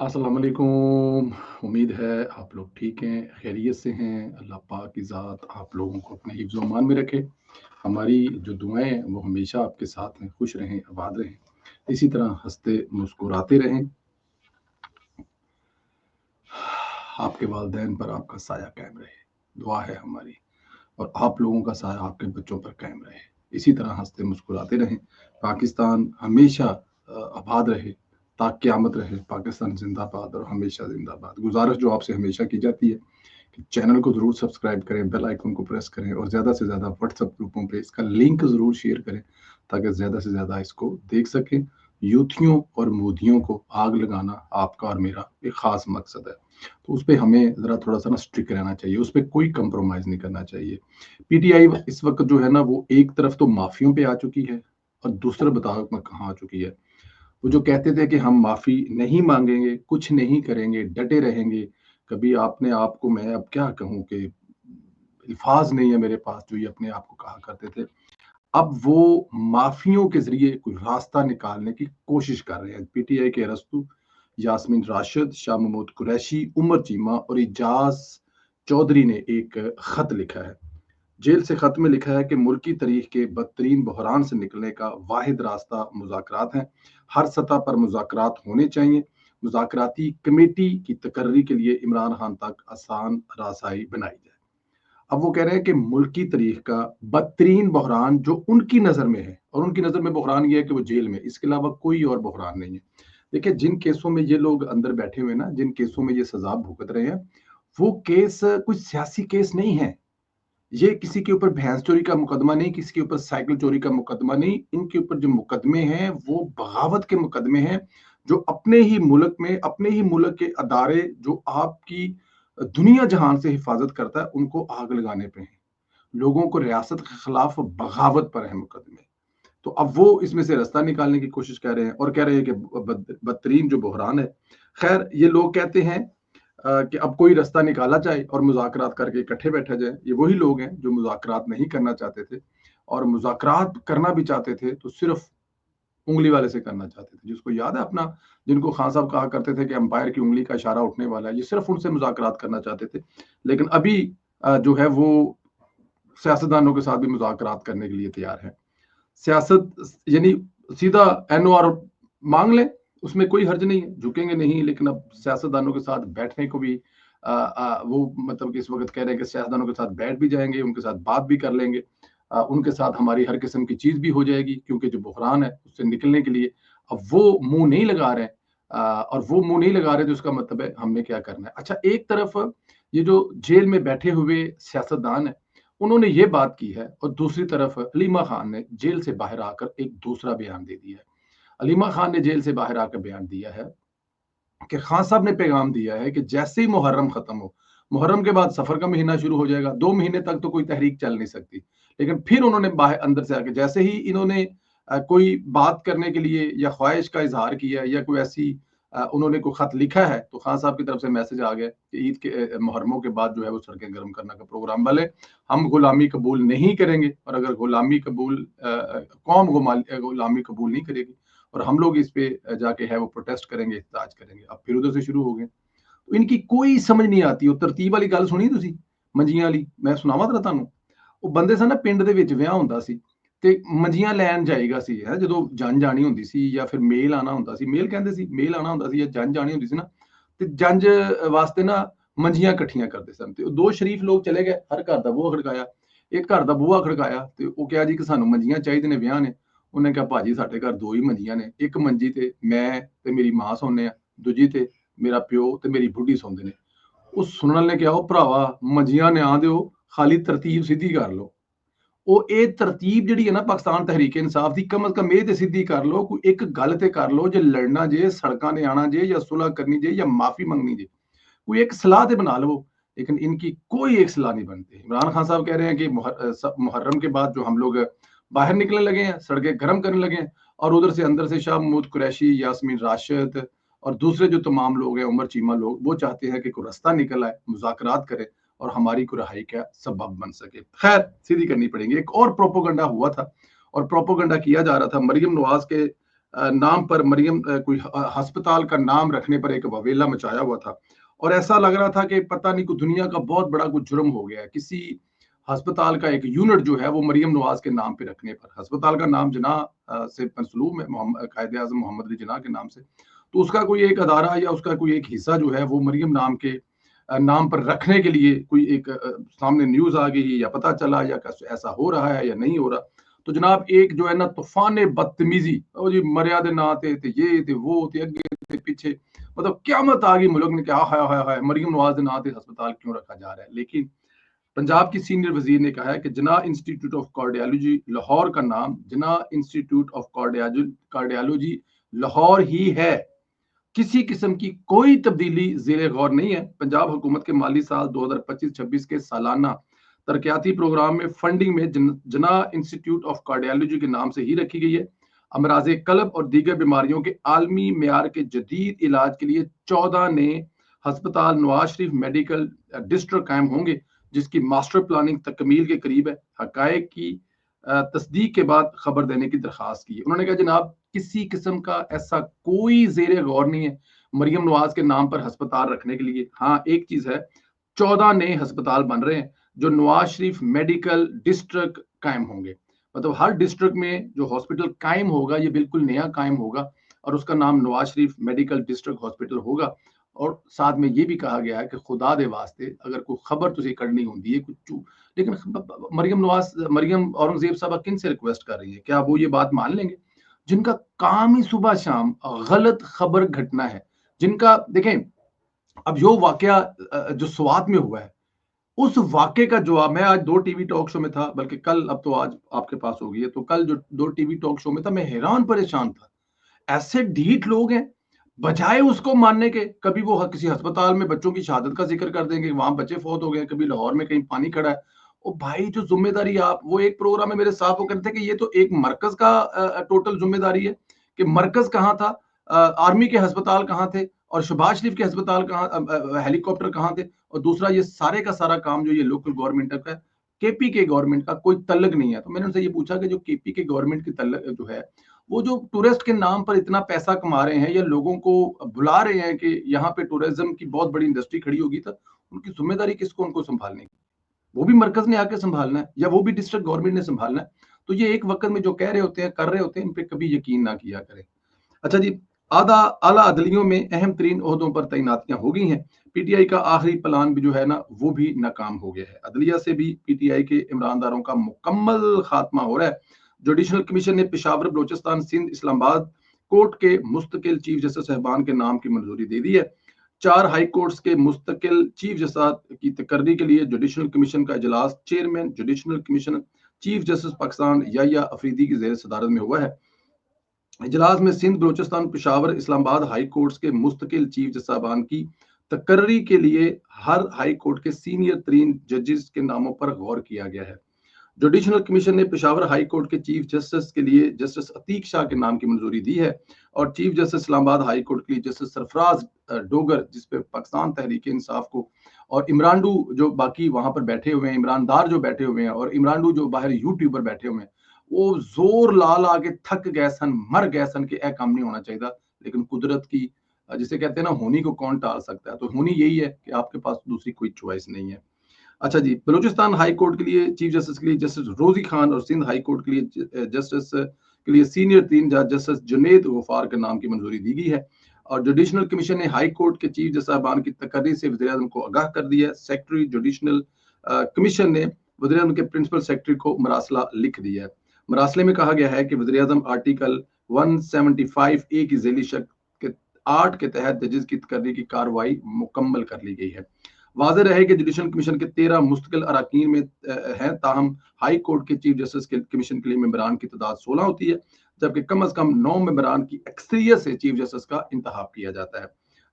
अस्सलाम वालेकुम। उम्मीद है आप लोग ठीक हैं, खैरियत से हैं। अल्लाह पाक की ज़ात आप लोगों को अपने हिफ्ज़ व अमान में रखे। हमारी जो दुआएँ हैं वो हमेशा आपके साथ हैं, खुश रहें, आबाद रहें। इसी तरह हँसते मुस्कुराते रहें। आपके वालिदैन पर आपका साया कायम रहे, दुआ है हमारी। और आप लोगों का साया आपके बच्चों पर कायम रहे। इसी तरह हँसते मुस्कुराते रहें। पाकिस्तान हमेशा आबाद रहे, ता क़यामत रहे। पाकिस्तान ज़िंदाबाद और हमेशा ज़िंदाबाद। गुज़ारिश जो आपसे हमेशा की जाती है कि चैनल को ज़रूर सब्सक्राइब करें, बेल आइकन को प्रेस करें और ज़्यादा से ज़्यादा व्हाट्सएप ग्रुपों पे इसका लिंक ज़रूर शेयर करें ताकि ज़्यादा से ज़्यादा इसको देख सकें। यूथियों और मोदियों को आग लगाना आपका और मेरा एक ख़ास मकसद है। तो उस पे हमें ज़रा थोड़ा-सा ना स्ट्रिक्ट रहना चाहिए, उस पे कोई कंप्रोमाइज़ नहीं करना चाहिए। पीटीआई इस वक़्त जो है ना वो एक तरफ तो माफ़ियों पे आ चुकी है और दूसरा बताओ मैं कहाँ आ चुकी है। वो जो कहते थे कि हम माफ़ी नहीं माँगेंगे, कुछ नहीं करेंगे, डटे रहेंगे। कभी आपने आपको मैं अब क्या कहूँ कि अल्फ़ाज़ नहीं है मेरे पास जो ये अपने आप को कहा करते थे। अब वो माफ़ियों के ज़रिए कोई रास्ता निकालने की कोशिश कर रहे हैं। पीटीआई के अरस्तू, यास्मीन राशिद, शाह महमूद कुरैशी, उमर चीमा और इजाज़ चौधरी ने एक ख़त लिखा है। जेल से खत में लिखा है कि मुल्की तारीख के बदतरीन बहरान से निकलने का वाहिद रास्ता मुज़ाकरात हैं। हर सतह पर मुज़ाकरात होने चाहिए। मुज़ाकराती कमेटी की तकर्री के लिए इमरान खान तक आसान रासाई बनाई जाए। अब वो कह रहे हैं कि मुल्की तारीख का बदतरीन बहरान जो उनकी नज़र में है और उनकी नज़र में बहरान ये है कि वो जेल में, इसके अलावा कोई और बहरान नहीं है। देखिए जिन केसों में ये लोग अंदर बैठे हुए हैं ना, जिन केसों में ये सज़ा भुगत रहे हैं, वो केस कोई सियासी केस नहीं है। ये किसी के ऊपर भैंस चोरी का मुकदमा नहीं, किसी के ऊपर साइकिल चोरी का मुकदमा नहीं। इनके ऊपर जो मुकदमे हैं वो बगावत के मुकदमे हैं, जो अपने ही मुल्क में, अपने ही मुल्क के अदारे जो आपकी दुनिया जहान से हिफाजत करता है, उनको आग लगाने पे हैं। लोगों को रियासत के खिलाफ बगावत पर है मुकदमे। तो अब वो इसमें से रास्ता निकालने की कोशिश कर रहे हैं और कह रहे हैं कि बदतरीन जो बहरान है। खैर ये लोग कहते हैं कि अब कोई रास्ता निकाला जाए और मुज़ाकरात करके इकट्ठे बैठा जाए। ये वही लोग हैं जो मुज़ाकरात नहीं करना चाहते थे और मुज़ाकरात करना भी चाहते थे तो सिर्फ उँगली वाले से करना चाहते थे। जिसको याद है अपना, जिनको खान साहब कहा करते थे कि अंपायर की उँगली का इशारा उठने वाला है, ये सिर्फ उनसे मुज़ाकरात करना चाहते थे। लेकिन अभी जो है वो सियासतदानों के साथ भी मुज़ाकरात करने के लिए तैयार है। सियासत यानी सीधा एनओआर माँग लें, उसमें कोई हर्ज नहीं है, झुकेंगे नहीं। लेकिन अब सियासतदानों के साथ बैठने को भी वो मतलब कि इस वक़्त कह रहे हैं कि सियासतदानों के साथ बैठ भी जाएँगे, उनके साथ बात भी कर लेंगे। उनके साथ हमारी हर किस्म की चीज़ भी हो जाएगी क्योंकि जो बहरान है, उससे निकलने के लिए अब वो मुँह नहीं लगा रहे हैं। और वो मुँह नहीं लगा रहे तो इसका मतलब है हमने क्या करना है। अच्छा, एक तरफ ये जो जेल में बैठे हुए सियासतदान हैं, उन्होंने ये बात की है और दूसरी तरफ हलीमा खान ने जेल से बाहर आकर एक दूसरा बयान दे दिया है। हलीमा खान ने जेल से बाहर आकर बयान दिया है कि खान साहब ने पैगाम दिया है कि जैसे ही मुहर्रम खत्म हो, मुहर्रम के बाद सफर का महीना शुरू हो जाएगा। 2 महीने तक तो कोई तहरीक चल नहीं सकती। लेकिन फिर उन्होंने बाहर अंदर से आके जैसे ही इन्होंने कोई बात करने के लिए या ख्वाहिश का इज़हार किया या कोई ऐसी उन्होंने कोई खत लिखा है तो खान साहब की तरफ से मैसेज आ गया कि ईद के मुहर्रमों के बाद जो है वो सड़कें गर्म करने का प्रोग्राम भले हम गुलामी कबूल नहीं करेंगे और अगर गुलामी कबूल कौम गुलामी कबूल नहीं करेगी और हम लोग इस पे जाके है वो प्रोटेस्ट करेंगे, एहतजाज करेंगे। अब फिर उधर से शुरू हो गए। तो इनकी कोई समझ नहीं आती। ਉਹ ਤਰਤੀਬ ਵਾਲੀ ਗੱਲ ਸੁਣੀ ਤੁਸੀਂ ਮੰਜੀਆਂ ਵਾਲੀ? ਮੈਂ ਸੁਣਾਵਾਂ ਤਰਾ ਤੁਹਾਨੂੰ। ਉਹ ਬੰਦੇ ਸਨ ਨਾ ਪਿੰਡ ਦੇ ਵਿੱਚ ਵਿਆਹ ਹੁੰਦਾ ਸੀ ਤੇ ਮੰਜੀਆਂ ਲੈਣ ਜਾਏਗਾ ਸੀ ਹੈ ਜਦੋਂ ਜੰਝ ਆਣੀ ਹੁੰਦੀ ਸੀ ਜਾਂ ਫਿਰ ਮੇਲ ਆਣਾ ਹੁੰਦਾ ਸੀ, ਮੇਲ ਕਹਿੰਦੇ ਸੀ, ਮੇਲ ਆਣਾ ਹੁੰਦਾ ਸੀ ਜਾਂ ਜੰਝ ਆਣੀ ਹੁੰਦੀ ਸੀ ਨਾ, ਤੇ ਜੰਝ ਵਾਸਤੇ ਨਾ ਮੰਜੀਆਂ ਇਕੱਠੀਆਂ ਕਰਦੇ ਸਨ। ਤੇ ਉਹ ਦੋ ਸ਼ਰੀਫ ਲੋਕ ਚਲੇ ਗਏ, ਹਰ ਘਰ ਦਾ ਬੂਹਾ ਖੜਕਾਇਆ। ਇੱਕ ਘਰ ਦਾ ਬੂਹਾ ਖੜਕਾਇਆ ਤੇ ਉਹ ਕਿਹਾ ਜੀ ਕਿ ਸਾਨੂੰ ਮੰਜੀਆਂ ਚਾਹੀਦੇ ਨੇ, ਵਿਆਹ ਨੇ। ਉਹਨੇ ਕਿਹਾ ਭਾਜੀ ਸਾਡੇ ਘਰ ਦੋ ਹੀ ਮੰਜੀਆਂ ਨੇ, ਇੱਕ ਮੰਜੀ ਤੇ ਮੈਂ ਤੇ ਮੇਰੀ ਮਾਂ ਸੌਂਦੇ ਆ, ਦੂਜੀ ਤੇ ਮੇਰਾ ਪਿਓ ਤੇ ਮੇਰੀ ਬੁੱਢੀ ਸੌਂਦੇ ਨੇ। ਉਹ ਸੁਣਨ ਵਾਲੇ ਨੇ ਕਿਹਾ ਉਹ ਭਰਾਵਾ ਮੰਜੀਆਂ ਨਾ ਦਿਓ, ਖਾਲੀ ਤਰਤੀਬ ਸਿੱਧੀ ਕਰ ਲਓ। ਉਹ ਇਹ ਤਰਤੀਬ ਜਿਹੜੀ ਹੈ ਨਾ ਪਾਕਿਸਤਾਨ ਤਹਿਰੀਕ ਇਨਸਾਫ ਦੀ, ਕਮ ਅਜ਼ ਕਮ ਇਹ ਤੇ ਸਿੱਧੀ ਕਰ ਲਓ, ਕੋਈ ਇੱਕ ਗੱਲ ਤੇ ਕਰ ਲਓ। ਜੇ ਲੜਨਾ ਜੇ, ਸੜਕਾਂ ਤੇ आना ਜੇ, ਜਾਂ सुलह करनी ਜੇ, या माफी मंगनी जे, कोई एक सलाह ते बना लो। लेकिन इनकी कोई एक सलाह नहीं बनती। इमरान खान साहब कह रहे हैं कि मुहर्रम के बाद जो हम लोग बाहर निकलने लगे हैं, सड़कें गर्म करने लगे हैं, और उधर से अंदर से शाह महमूद कुरैशी, यास्मीन राशिद और दूसरे जो तमाम लोग हैं, उमर चीमा लोग, वो चाहते हैं कि कोई रास्ता निकल आए, मुज़ाकरात करे और हमारी कोई रहाई का सबब बन सके। खैर सीधी करनी पड़ेगी। एक और प्रोपोगंडा हुआ था और प्रोपोगंडा किया जा रहा था मरियम नवाज के नाम पर मरियम कोई अस्पताल का नाम रखने पर एक बवेला मचाया हुआ था, और ऐसा लग रहा था कि पता नहीं कोई दुनिया का बहुत बड़ा कुछ जुर्म हो गया है किसी अस्पताल का एक यूनिट जो है वो मरियम नवाज के नाम पे रखने पर। अस्पताल का नाम जिन्ना से मंसलूब है, कायदे आजम मोहम्मद अली जिन्ना के नाम से, तो उसका कोई एक अदारा या उसका कोई एक हिस्सा जो है वो मरियम नाम के नाम पर रखने के लिए कोई एक सामने न्यूज आ गई या पता चला या ऐसा हो रहा है या नहीं हो रहा, तो जनाब एक जो है ना तूफान बदतमीजी, ओ जी मर्यादे ना आते थे, ये थे, वो थे, अगे थे, पीछे, मतलब क्यामत आ गई मुल्क ने, क्या हाय हाय हाय मरियम नवाज ना आते अस्पताल क्यों रखा जा रहा है। लेकिन पंजाब की सीनियर वजीर ने कहा है कि जिन्ना इंस्टीट्यूट ऑफ कार्डियोलॉजी लाहौर का नाम जिन्ना इंस्टीट्यूट ऑफ कार्डियोलॉजी लाहौर ही है, किसी किस्म की कोई तब्दीली ज़ेरे गौर नहीं है। पंजाब हुकूमत के माली साल 2025-26 के सालाना तरक्याती प्रोग्राम में फंडिंग में जना इंस्टीट्यूट ऑफ कार्डियोलॉजी के नाम से ही रखी गई है। अमराज कल्ब और दीगर बीमारियों के आलमी मेयार के जदीद इलाज के लिए 14 नए हस्पताल नवाज शरीफ मेडिकल डिस्ट्रिक्ट कायम होंगे, जिसकी मास्टर प्लानिंग तकमील के करीब है। हकायक की तस्दीक के बाद खबर देने की दरखास्त की है। उन्होंने कहा जनाब किसी किस्म का ऐसा कोई ज़ेरे गौर नहीं है मरियम नवाज के नाम पर अस्पताल रखने के लिए। हाँ एक चीज है, 14 नए अस्पताल बन रहे हैं जो नवाज शरीफ मेडिकल डिस्ट्रिक्ट कायम होंगे, मतलब हर डिस्ट्रिक्ट में जो हॉस्पिटल कायम होगा ये बिल्कुल नया कायम होगा और उसका नाम Nawaz Sharif medical district hospital होगा। और साथ में ये भी कहा गया है कि खुदा दे वास्ते अगर कोई खबर तुझे करनी होती है कुछ, लेकिन मरियम औरंगजेब साहब किन से रिक्वेस्ट कर रही है, क्या वो ये बात मान लेंगे जिनका काम ही सुबह शाम गलत खबर घटना है, जिनका देखें अब जो वाकया जो स्वात में हुआ है उस वाकये का जवाब, मैं आज 2 टीवी टॉक शो में था, बल्कि कल, अब तो आज आपके पास हो गई है, तो कल जो 2 टीवी टॉक शो में था मैं हैरान परेशान था। ऐसे ढीठ लोग हैं, बजाय उसको मानने के कभी वो किसी अस्पताल में बच्चों की शहादत का जिक्र कर देंगे, वहां बच्चे फौत हो गए, कभी लाहौर में कहीं पानी खड़ा है। ओ भाई जो जिम्मेदारी आप, वो एक प्रोग्राम में मेरे साथ वो कहते थे कि ये तो एक मरकज का टोटल जिम्मेदारी है कि मरकज कहाँ था, आर्मी के अस्पताल कहाँ थे और शहबाज शरीफ के अस्पताल कहाँ, हेलीकॉप्टर कहाँ थे, और दूसरा ये सारे का सारा काम जो ये लोकल गवर्नमेंट का है, केपी के गवर्नमेंट का कोई तल्लक नहीं है। तो मैंने उनसे ये पूछा कि जो केपी के गवर्नमेंट की तल्लक जो है वो जो टूरिस्ट के नाम पर इतना पैसा कमा रहे हैं या लोगों को बुला रहे हैं कि यहाँ पे टूरिज्म की बहुत बड़ी इंडस्ट्री खड़ी होगी, तो उनकी जिम्मेदारी किसको उनको संभालने की, वो भी मरकज ने आके संभालना है या वो भी डिस्ट्रिक्ट गवर्नमेंट ने संभालना है। तो ये एक वक्त में जो कह रहे होते हैं कर रहे होते हैं, इन पे कभी यकीन ना किया करें। अच्छा जी, आला अदलियों में अहम तरीन ओहदों पर तैनातियां हो गई हैं। पीटीआई का आखिरी प्लान भी जो है ना वो भी नाकाम हो गया है। अदलिया से भी पीटीआई के इमरानदारों का मुकम्मल खात्मा हो रहा है। जुडिशल कमीशन ने पेशावर, बलोचिस्तान, सिंध, इस्लामाबाद कोर्ट के मुस्तकिल चीफ जस्टिस साहबान के नाम की मंजूरी दे दी है। 4 हाई कोर्ट्स के मुस्तकिल चीफ जस्टिस की तकर्री के लिए जुडिशल कमीशन का इजलास chairman judicial commission chief justice Pakistan Yahya Afridi की ज़ेर सदारत में हुआ है। इजलास में सिंध, बलोचिस्तान, पेशावर, इस्लामाबाद हाई कोर्ट्स के मुस्तकिल चीफ जस्टिस साहबान की तकर्री के लिए हर हाई कोर्ट के सीनियर तरीन जजेस के नामों पर गौर किया गया है। जुडिशल कमीशन ने पेशावर हाई कोर्ट के चीफ जस्टिस के लिए जस्टिस अतीक शाह के नाम की मंजूरी दी है और chief justice Islamabad high court के लिए जस्टिस सरफराज डोगर, जिसपे पाकिस्तान तहरीक इंसाफ को और इमरानडू जो बाकी वहां पर बैठे हुए हैं, इमरानदार जो बैठे हुए हैं और इमरानडू जो बाहर यूट्यूब पर बैठे हुए हैं, वो जोर ला ला के थक गए सन, मर गए सन कि ए काम नहीं होना चाहिए। लेकिन कुदरत की, जिसे कहते हैं ना, होनी को कौन टाल सकता है, तो होनी यही है कि आपके पास दूसरी कोई चॉइस नहीं है। अच्छा जी, बलूचिस्तान हाई कोर्ट के लिए चीफ जस्टिस के लिए जस्टिस रोजी खान और सिंध हाई कोर्ट के लिए जस्टिस के लिए सीनियर 3 जज जस्टिस जुनेद गफार के नाम की मंजूरी दी गई है। और जुडिशनल कमीशन ने हाई कोर्ट के चीफ जस्टिस साहबान की तकर्री से वज़ीर आज़म को आगाह कर दिया है। सेक्रेटरी जुडिशनल कमीशन ने वज़ीर आज़म के प्रिंसिपल सेक्रेटरी को मरासला लिख दिया है। मरासले में कहा गया है कि वज़ीर आज़म आर्टिकल 175A की झेली शक के 8 के तहत जजेस की तकर्री की कार्रवाई मुकम्मल कर ली गई है। वाज़ेह रहे कि जुडिशल कमीशन के 13 मुस्तकिल अराकीन में हैं, ताहम हाई कोर्ट के चीफ जस्टिस के कमीशन के लिए मेंबरान की तादाद 16 होती है, जबकि कम अज कम 9 मेंबरान की अक्सरियत से चीफ जस्टिस का इंतखाब किया जाता है।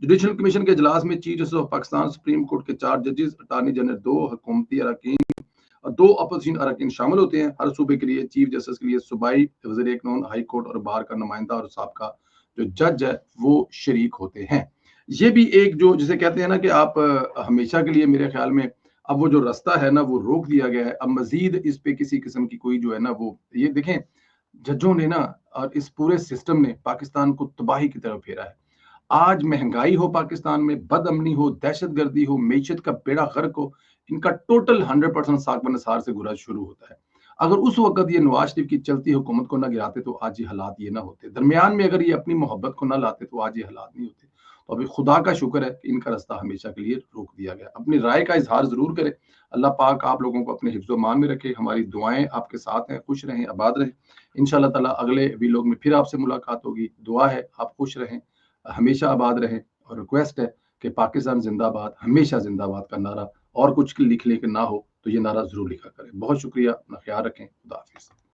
जुडिशल कमीशन के इजलास में chief justice of Pakistan, supreme court के 4 जजेस, अटार्नी जनरल, 2 हुकूमती अराकीन और 2 अपोजिशन अराकीन शामिल होते हैं। हर सूबे के लिए चीफ जस्टिस के लिए सूबाई वज़ीर कानून, हाई कोर्ट और बार का नुमाइंदा और साबका जो जज है वो शरीक होते हैं। ये भी एक जो जिसे कहते हैं ना कि आप हमेशा के लिए, मेरे ख्याल में अब वो जो रास्ता है ना वो रोक दिया गया है। अब मजीद इस पे किसी किस्म की कोई जो है ना वो, ये देखें जजों ने ना اور اس پورے سسٹم نے پاکستان کو تباہی کی طرف پھیرا ہے. آج مہنگائی ہو پاکستان میں، بد امنی ہو، دہشت گردی ہو، معیشت کا بیڑا غرق ہو، ان کا ٹوٹل 100% ساق و نثار سے گراج شروع ہوتا ہے. اگر اس وقت یہ نواز شریف کی چلتی حکومت کو نہ گراتے تو آج یہ حالات یہ نہ ہوتے. درمیان میں اگر یہ اپنی محبت کو نہ لاتے تو آج یہ حالات نہیں ہوتے. تو ابھی خدا کا شکر ہے کہ ان کا رستہ ہمیشہ کے لیے روک دیا گیا. اپنی رائے کا اظہار ضرور کریں. اللہ پاک آپ لوگوں کو اپنے حفظ و امان میں رکھے. ہماری دعائیں آپ کے ساتھ ہیں. خوش رہیں، آباد رہیں. انشاءاللہ تعالیٰ اگلے ویلوگ میں پھر آپ سے ملاقات ہوگی. دعا ہے آپ خوش رہیں، ہمیشہ آباد رہیں، اور ریکویسٹ ہے کہ پاکستان زندہ باد، ہمیشہ زندہ باد کا نعرہ اور کچھ لکھ لے کے نہ ہو تو یہ نعرہ ضرور لکھا کریں. بہت شکریہ، اپنا خیال رکھیں. خدا حافظ.